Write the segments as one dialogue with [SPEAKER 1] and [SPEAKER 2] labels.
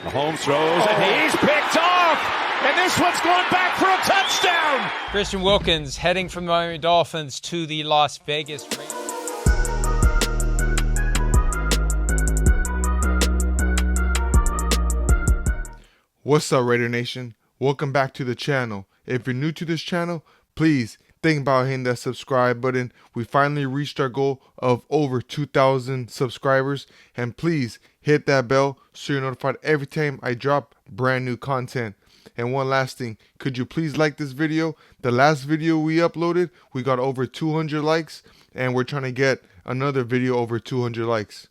[SPEAKER 1] Mahomes throws, and he's picked off! And this one's going back for a touchdown!
[SPEAKER 2] Christian Wilkins heading from the Miami Dolphins to the Las Vegas Raiders.
[SPEAKER 3] What's up, Raider Nation? Welcome back to the channel. If you're new to this channel, please think about hitting that subscribe button. We finally reached our goal of over 2,000 subscribers, and please hit that bell so you're notified every time I drop brand new content. And one last thing, could you please like this video? The last video we uploaded, we got over 200 likes, and we're trying to get another video over 200 likes.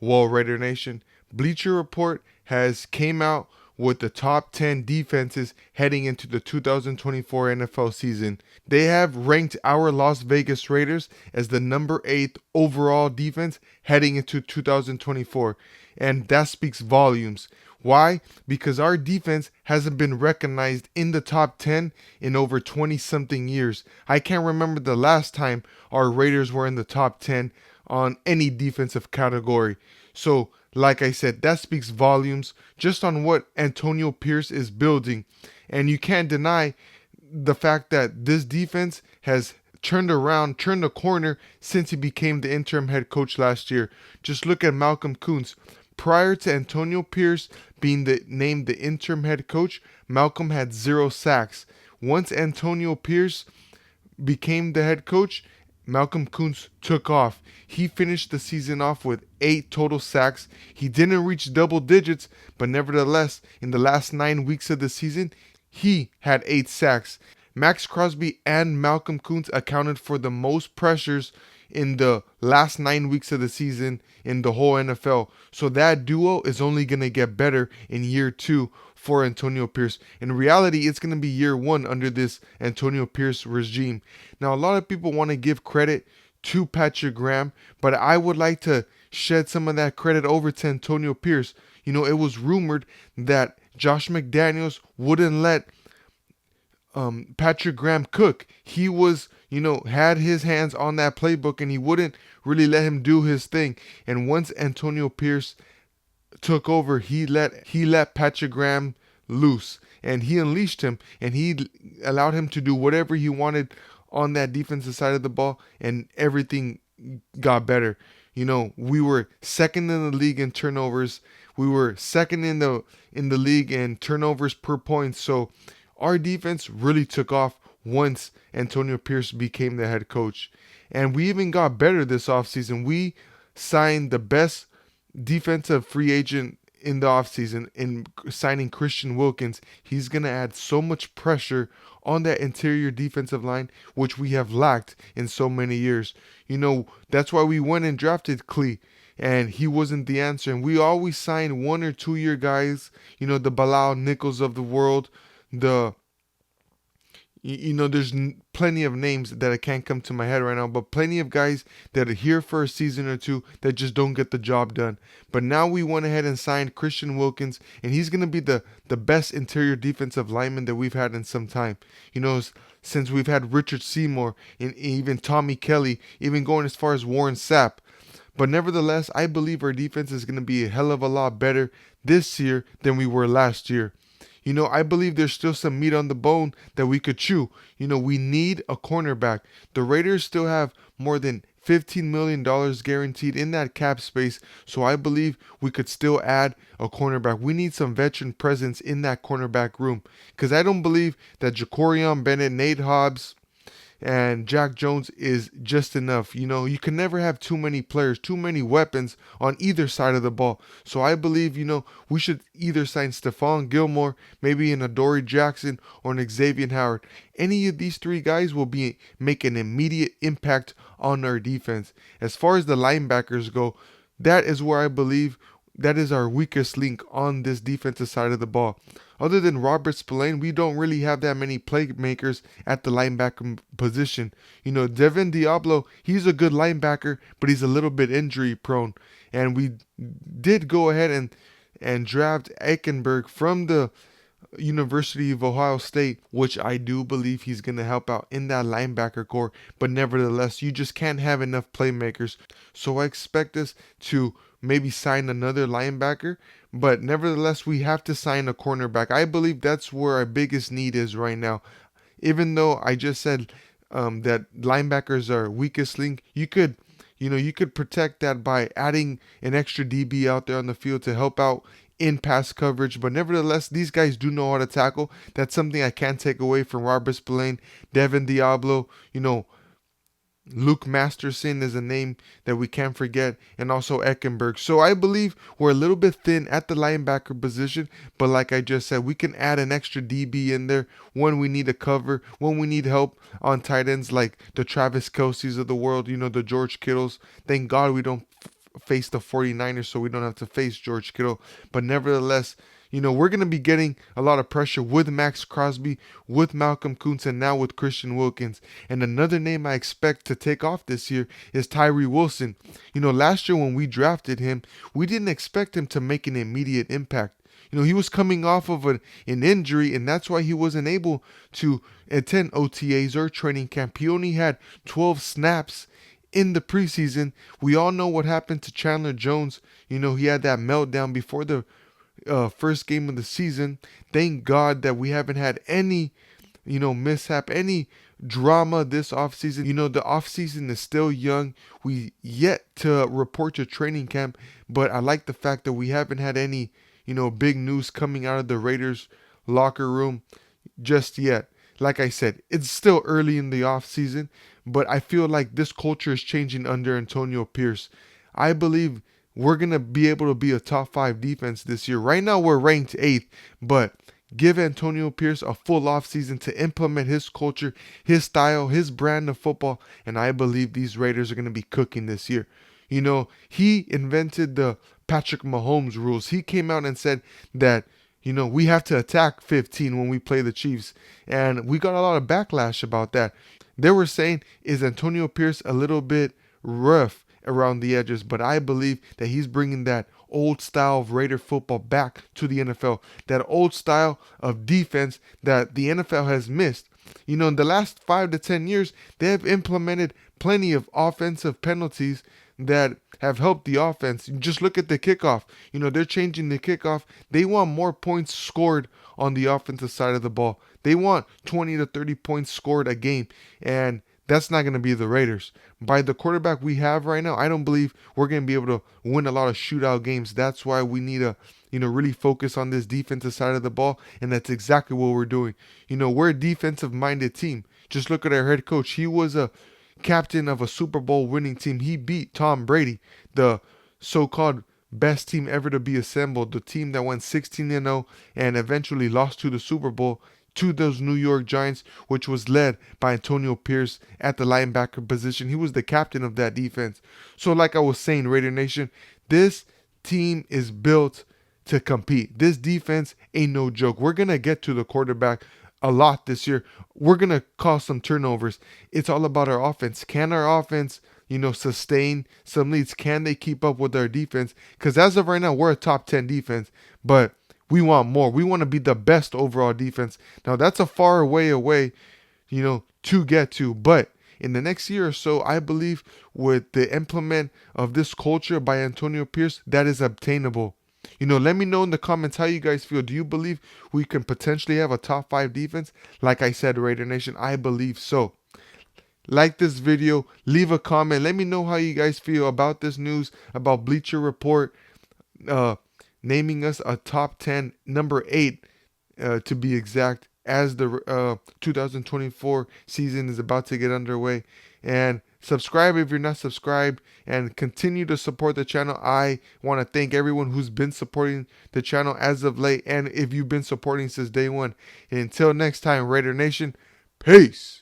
[SPEAKER 3] Well, Raider Nation, Bleacher Report has came out with the top 10 defenses heading into the 2024 NFL season. They have ranked our Las Vegas Raiders as the number 8 overall defense heading into 2024, and that speaks volumes. Why? Because our defense hasn't been recognized in the top 10 in over 20 something years. I can't remember the last time our Raiders were in the top 10 on any defensive category. So, like I said, that speaks volumes just on what Antonio Pierce is building. And you can't deny the fact that this defense has turned a corner since he became the interim head coach last year. Just look at Malcolm Koonce. Prior to Antonio Pierce being named the interim head coach, Malcolm had 0 sacks. Once Antonio Pierce became the head coach, Malcolm Koonce took off. He finished the season off with 8 total sacks. He didn't reach double digits, but nevertheless, in the last 9 weeks of the season, he had 8 sacks. Max Crosby and Malcolm Koonce accounted for the most pressures in the last 9 weeks of the season in the whole NFL. So that duo is only going to get better in year 2 for Antonio Pierce. In reality, it's going to be year 1 under this Antonio Pierce regime. Now, a lot of people want to give credit to Patrick Graham, but I would like to shed some of that credit over to Antonio Pierce. You know, it was rumored that Josh McDaniels wouldn't let Patrick Graham cook. He was, had his hands on that playbook, and he wouldn't really let him do his thing. And once Antonio Pierce took over, he let Patrick Graham loose, and he unleashed him, and he allowed him to do whatever he wanted on that defensive side of the ball, and everything got better. We were second in the league in turnovers. We were second in the league in turnovers per point. So our defense really took off once Antonio Pierce became the head coach. And we even got better this offseason. We signed the best defensive free agent in the offseason in signing Christian Wilkins. He's going to add so much pressure on that interior defensive line, which we have lacked in so many years. That's why we went and drafted Klee, and he wasn't the answer. And we always sign 1 or 2 year guys, the Bilal Nichols of the world, there's plenty of names that I can't come to my head right now, but plenty of guys that are here for a season or two that just don't get the job done. But now we went ahead and signed Christian Wilkins, and he's going to be the best interior defensive lineman that we've had in some time. Since we've had Richard Seymour and even Tommy Kelly, even going as far as Warren Sapp. But nevertheless, I believe our defense is going to be a hell of a lot better this year than we were last year. I believe there's still some meat on the bone that we could chew. We need a cornerback. The Raiders still have more than $15 million guaranteed in that cap space, so I believe we could still add a cornerback. We need some veteran presence in that cornerback room, because I don't believe that Jacorian Bennett, Nate Hobbs, and Jack Jones is just enough. You can never have too many players, too many weapons on either side of the ball. So I believe, we should either sign Stephon Gilmore, maybe an Adoree Jackson, or an Xavier Howard. Any of these 3 guys will make an immediate impact on our defense. As far as the linebackers go, that is where I believe that is our weakest link on this defensive side of the ball. Other than Robert Spillane, we don't really have that many playmakers at the linebacker position. Devin Diablo, he's a good linebacker, but he's a little bit injury prone. And we did go ahead and draft Eichenberg from the University of Ohio State, which I do believe he's going to help out in that linebacker core. But nevertheless, you just can't have enough playmakers. So I expect us to maybe sign another linebacker. But nevertheless, we have to sign a cornerback. I believe that's where our biggest need is right now. Even though I just said that linebackers are weakest link, you could protect that by adding an extra DB out there on the field to help out in pass coverage. But nevertheless, these guys do know how to tackle. That's something I can't take away from Robert Spillane, Devin Diablo, Luke Masterson is a name that we can't forget, and also Eckenberg. So I believe we're a little bit thin at the linebacker position, but like I just said, we can add an extra DB in there when we need a cover, when we need help on tight ends like the Travis Kelce's of the world, the George Kittles. Thank God we don't face the 49ers, so we don't have to face George Kittle. But nevertheless, we're going to be getting a lot of pressure with Max Crosby, with Malcolm Kuntz, and now with Christian Wilkins. And another name I expect to take off this year is Tyree Wilson. Last year when we drafted him, we didn't expect him to make an immediate impact. He was coming off of an injury, and that's why he wasn't able to attend OTAs or training camp. He only had 12 snaps in the preseason. We all know what happened to Chandler Jones. He had that meltdown before the first game of the season. Thank God that we haven't had any, mishap, any drama this offseason. The offseason is still young. We yet to report to training camp, but I like the fact that we haven't had any, big news coming out of the Raiders locker room just yet. Like I said, it's still early in the offseason, but I feel like this culture is changing under Antonio Pierce. I believe we're going to be able to be a top 5 defense this year. Right now, we're ranked 8th, but give Antonio Pierce a full offseason to implement his culture, his style, his brand of football, and I believe these Raiders are going to be cooking this year. He invented the Patrick Mahomes rules. He came out and said that, we have to attack 15 when we play the Chiefs, and we got a lot of backlash about that. They were saying, is Antonio Pierce a little bit rough around the edges? But I believe that he's bringing that old style of Raider football back to the NFL, that old style of defense that the NFL has missed. In the last 5 to 10 years, they have implemented plenty of offensive penalties that have helped the offense. Just look at the kickoff. They're changing the kickoff. They want more points scored on the offensive side of the ball. They want 20 to 30 points scored a game, and that's not going to be the Raiders. By the quarterback we have right now, I don't believe we're going to be able to win a lot of shootout games. That's why we need to, really focus on this defensive side of the ball, and that's exactly what we're doing. We're a defensive-minded team. Just look at our head coach. He was a captain of a Super Bowl winning team. He beat Tom Brady, the so-called best team ever to be assembled, the team that went 16-0 and eventually lost to the Super Bowl to those New York Giants, which was led by Antonio Pierce at the linebacker position. He was the captain of that defense. So like I was saying, Raider Nation, this team is built to compete. This defense ain't no joke. We're going to get to the quarterback a lot this year. We're going to cause some turnovers. It's all about our offense. Can our offense, sustain some leads? Can they keep up with our defense? Because as of right now, we're a top 10 defense, but we want more. We want to be the best overall defense. Now, that's a far away, to get to. But in the next year or so, I believe with the implement of this culture by Antonio Pierce, that is obtainable. Let me know in the comments how you guys feel. Do you believe we can potentially have a top 5 defense? Like I said, Raider Nation, I believe so. Like this video, leave a comment. Let me know how you guys feel about this news, about Bleacher Report naming us a top 10, number 8 to be exact, as the 2024 season is about to get underway. And subscribe if you're not subscribed, and continue to support the channel. I want to thank everyone who's been supporting the channel as of late, and if you've been supporting since day one. And until next time, Raider Nation, peace.